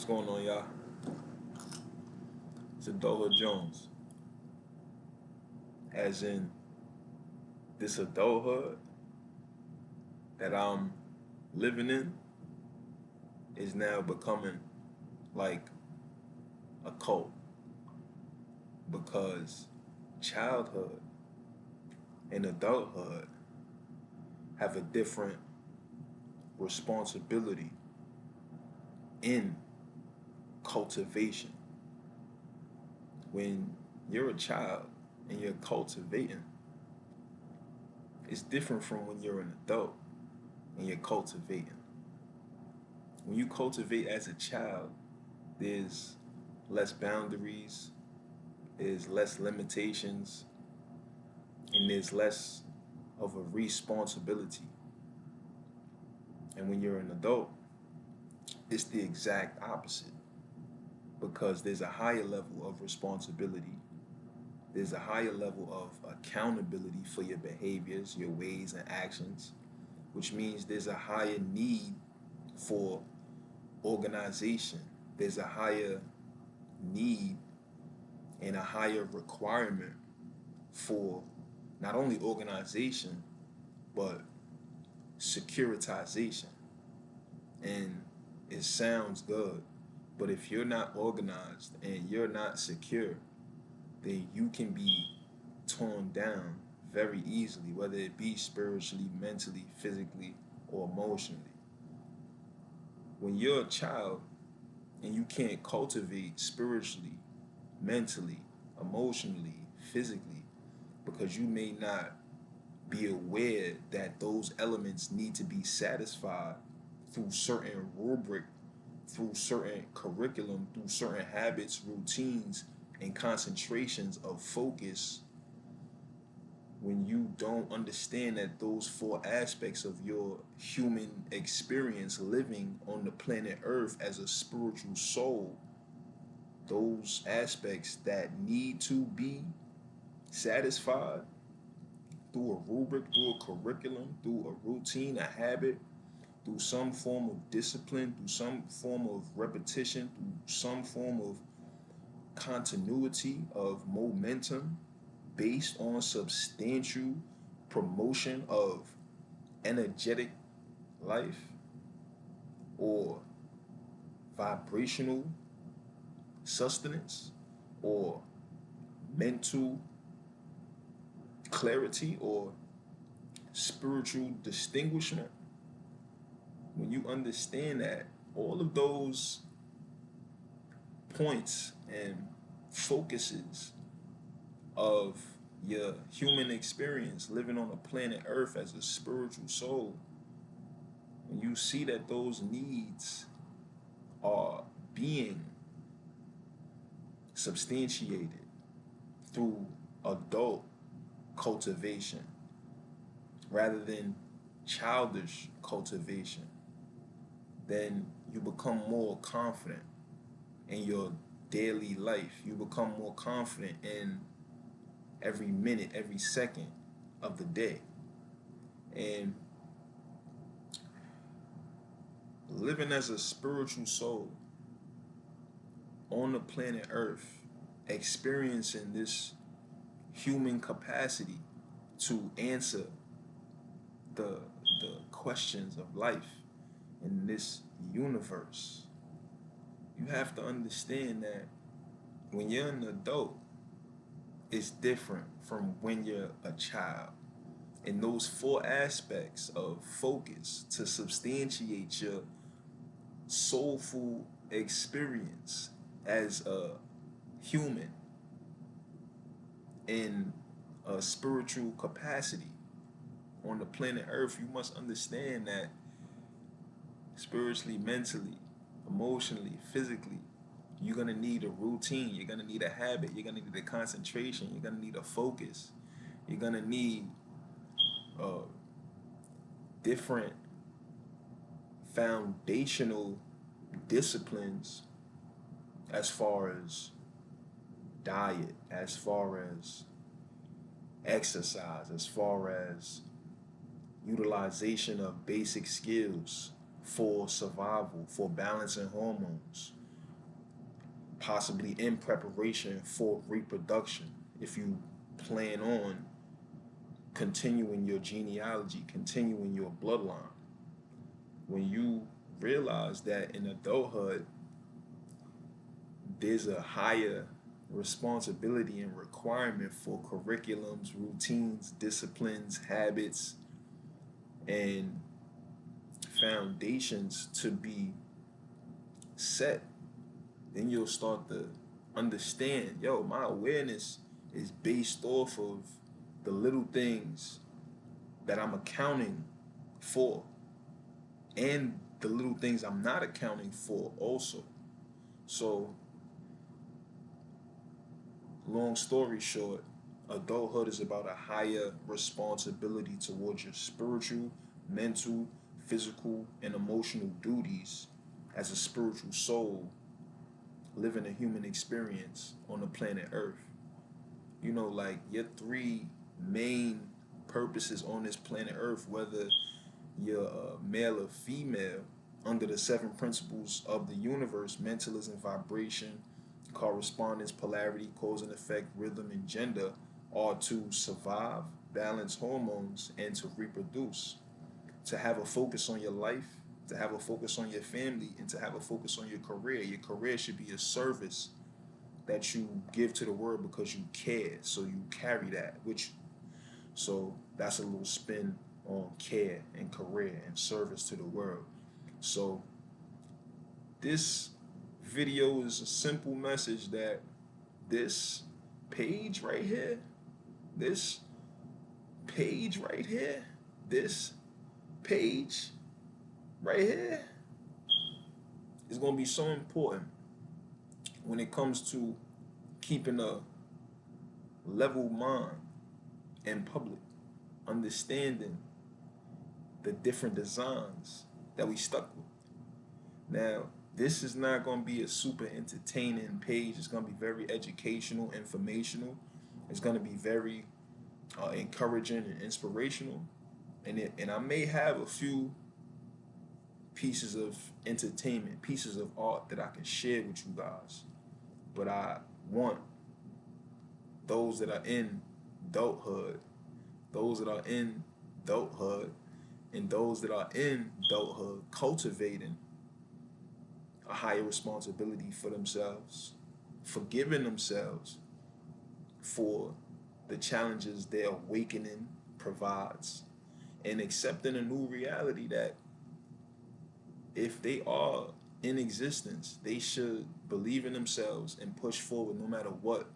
What's going on, y'all? It's Adulthood Jones. As in, this adulthood that I'm living in is now becoming like a cult because childhood and adulthood have a different responsibility in cultivation. When you're a child and you're cultivating, it's different from when you're an adult and you're cultivating. When you cultivate as a child, there's less boundaries, there's less limitations, and there's less of a responsibility. And when you're an adult, it's the exact opposite because there's a higher level of responsibility. There's a higher level of accountability for your behaviors, your ways, and actions, which means there's a higher need for organization. There's a higher need and a higher requirement for not only organization, but securitization. And it sounds good, but if you're not organized and you're not secure, then you can be torn down very easily, whether it be spiritually, mentally, physically, or emotionally. When you're a child and you can't cultivate spiritually, mentally, emotionally, physically, because you may not be aware that those elements need to be satisfied through certain rubric, through certain curriculum, through certain habits, routines, and concentrations of focus. When you don't understand that those four aspects of your human experience living on the planet Earth as a spiritual soul, those aspects that need to be satisfied through a rubric, through a curriculum, through a routine, a habit, through some form of discipline, through some form of repetition, through some form of continuity of momentum based on substantial promotion of energetic life or vibrational sustenance or mental clarity or spiritual distinguishment. When you understand that all of those points and focuses of your human experience living on the planet Earth as a spiritual soul, when you see that those needs are being substantiated through adult cultivation rather than childish cultivation, then you become more confident in your daily life. You become more confident in every minute, every second of the day. And living as a spiritual soul on the planet Earth, experiencing this human capacity to answer the the questions of life in this universe, you have to understand that when you're an adult, it's different from when you're a child. And those four aspects of focus to substantiate your soulful experience as a human in a spiritual capacity on the planet Earth, you must understand that spiritually, mentally, emotionally, physically, you're gonna need a routine, you're gonna need a habit, you're gonna need a concentration, you're gonna need a focus, you're gonna need uh, different foundational disciplines as far as diet, as far as exercise, as far as utilization of basic skills for survival, for balancing hormones, possibly in preparation for reproduction. If you plan on continuing your genealogy, continuing your bloodline, when you realize that in adulthood there's a higher responsibility and requirement for curriculums, routines, disciplines, habits, and foundations to be set, then you'll start to understand, yo, my awareness is based off of the little things that I'm accounting for and the little things I'm not accounting for also. So, long story short, adulthood is about a higher responsibility towards your spiritual, mental, physical, and emotional duties as a spiritual soul living a human experience on the planet Earth. You know, like your three main purposes on this planet Earth, whether you're male or female, under the seven principles of the universe: mentalism, vibration, correspondence, polarity, cause and effect, rhythm, and gender, are to survive, balance hormones, and to reproduce. To have a focus on your life, to have a focus on your family, and to have a focus on your career. Your career should be a service that you give to the world because you care. So you carry that with you. So that's a little spin on care and career and service to the world. So this video is a simple message that this page right here, this page right here, this page right here is going to be so important when it comes to keeping a level mind in public, understanding the different designs that we stuck with. Now, this is not going to be a super entertaining page. It's going to be very educational, informational. It's going to be very encouraging and inspirational. And I may have a few pieces of entertainment, pieces of art that I can share with you guys. But I want those that are in adulthood, those that are in adulthood, and those that are in adulthood cultivating a higher responsibility for themselves, forgiving themselves for the challenges their awakening provides, and accepting a new reality that if they are in existence, they should believe in themselves and push forward no matter what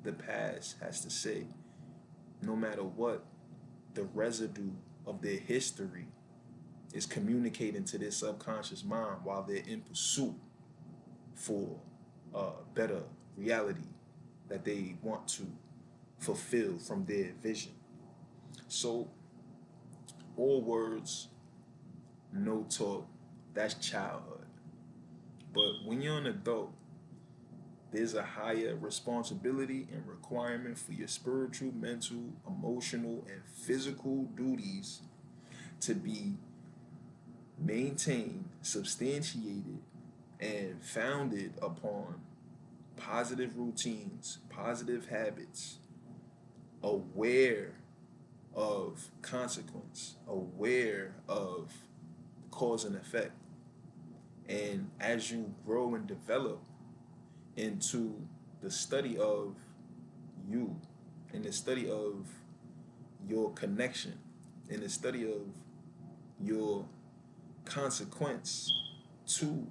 the past has to say, no matter what the residue of their history is communicating to their subconscious mind while they're in pursuit for a better reality that they want to fulfill from their vision. So, all words, no talk, that's childhood. But when you're an adult, there's a higher responsibility and requirement for your spiritual, mental, emotional, and physical duties to be maintained, substantiated, and founded upon positive routines, positive habits, aware of consequence, aware of cause and effect. And as you grow and develop into the study of you, in the study of your connection, in the study of your consequence to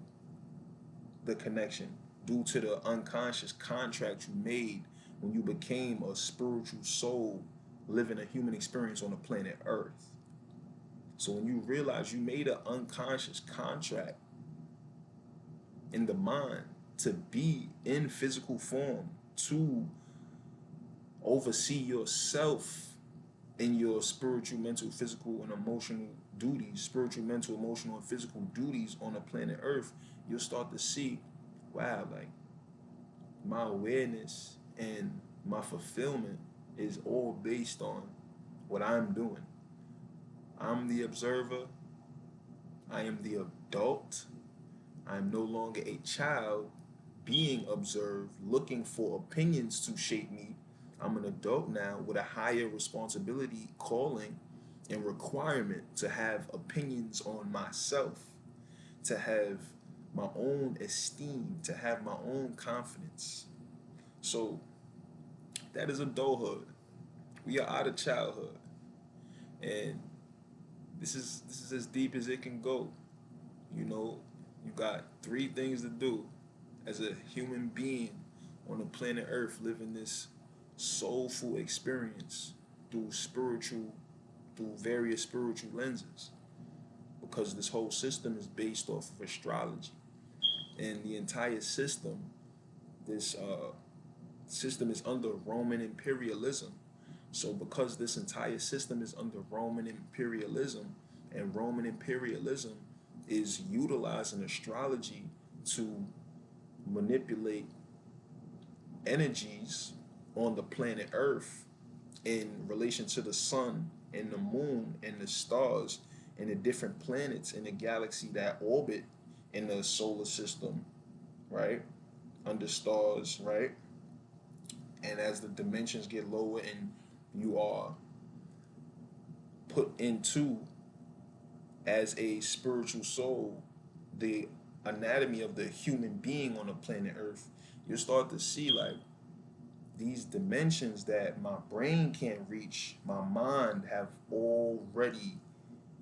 the connection due to the unconscious contract you made when you became a spiritual soul living a human experience on the planet Earth. So when you realize you made an unconscious contract in the mind to be in physical form, to oversee yourself in your spiritual, mental, physical, and emotional duties, spiritual, mental, emotional, and physical duties on the planet Earth, you'll start to see, wow, like my awareness and my fulfillment is all based on what I'm doing. I'm the observer. I am the adult. I am no longer a child being observed, looking for opinions to shape me. I'm an adult now with a higher responsibility, calling, and requirement to have opinions on myself, to have my own esteem, to have my own confidence. So that is adulthood. We are out of childhood, and this is as deep as it can go. You know, you got three things to do as a human being on the planet Earth, living this soulful experience through spiritual, through various spiritual lenses, because this whole system is based off of astrology, and the entire system, this system is under Roman imperialism. So because this entire system is under Roman imperialism, and Roman imperialism is utilizing astrology to manipulate energies on the planet Earth in relation to the sun and the moon and the stars and the different planets in the galaxy that orbit in the solar system, right? Under stars, right? And as the dimensions get lower and you are put into, as a spiritual soul, the anatomy of the human being on the planet Earth, you start to see like these dimensions that my brain can't reach, my mind have already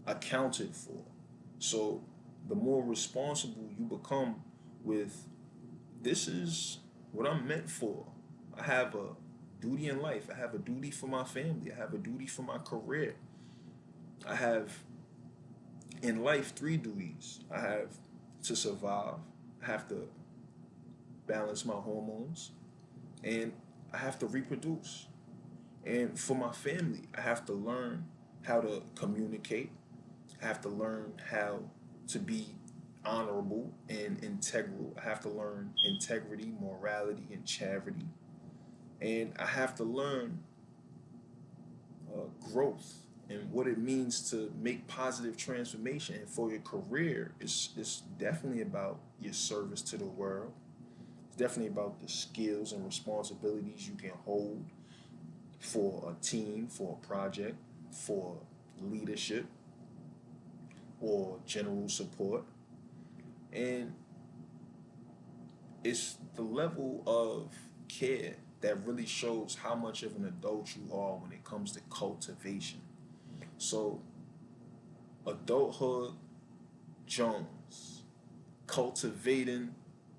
accounted for. So the more responsible you become with, this is what I'm meant for. I have a duty in life. I have a duty for my family. I have a duty for my career. I have in life three duties. I have to survive. I have to balance my hormones, and I have to reproduce. And for my family, I have to learn how to communicate. I have to learn how to be honorable and integral. I have to learn integrity, morality, and charity. And I have to learn growth and what it means to make positive transformation. And for your career, it's definitely about your service to the world. It's definitely about the skills and responsibilities you can hold for a team, for a project, for leadership, or general support. And it's the level of care that really shows how much of an adult you are when it comes to cultivation. So, adulthood Jones, cultivating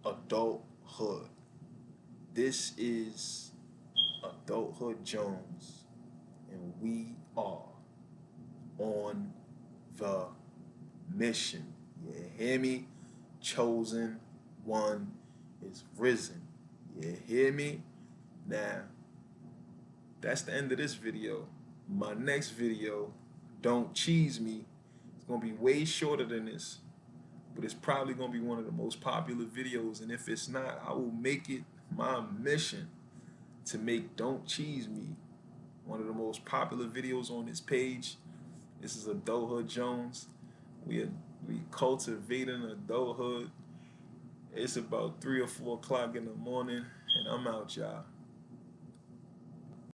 adulthood. This is Adulthood Jones, and we are on the mission. You hear me? Chosen one is risen. You hear me? Now, that's the end of this video. My next video, don't cheese me, it's gonna be way shorter than this, but it's probably gonna be one of the most popular videos. And if it's not, I will make it my mission to make Don't Cheese Me one of the most popular videos on this page. This is Adulthood Jones. We cultivating adulthood. It's about 3 or 4 o'clock in the morning, and I'm out, y'all.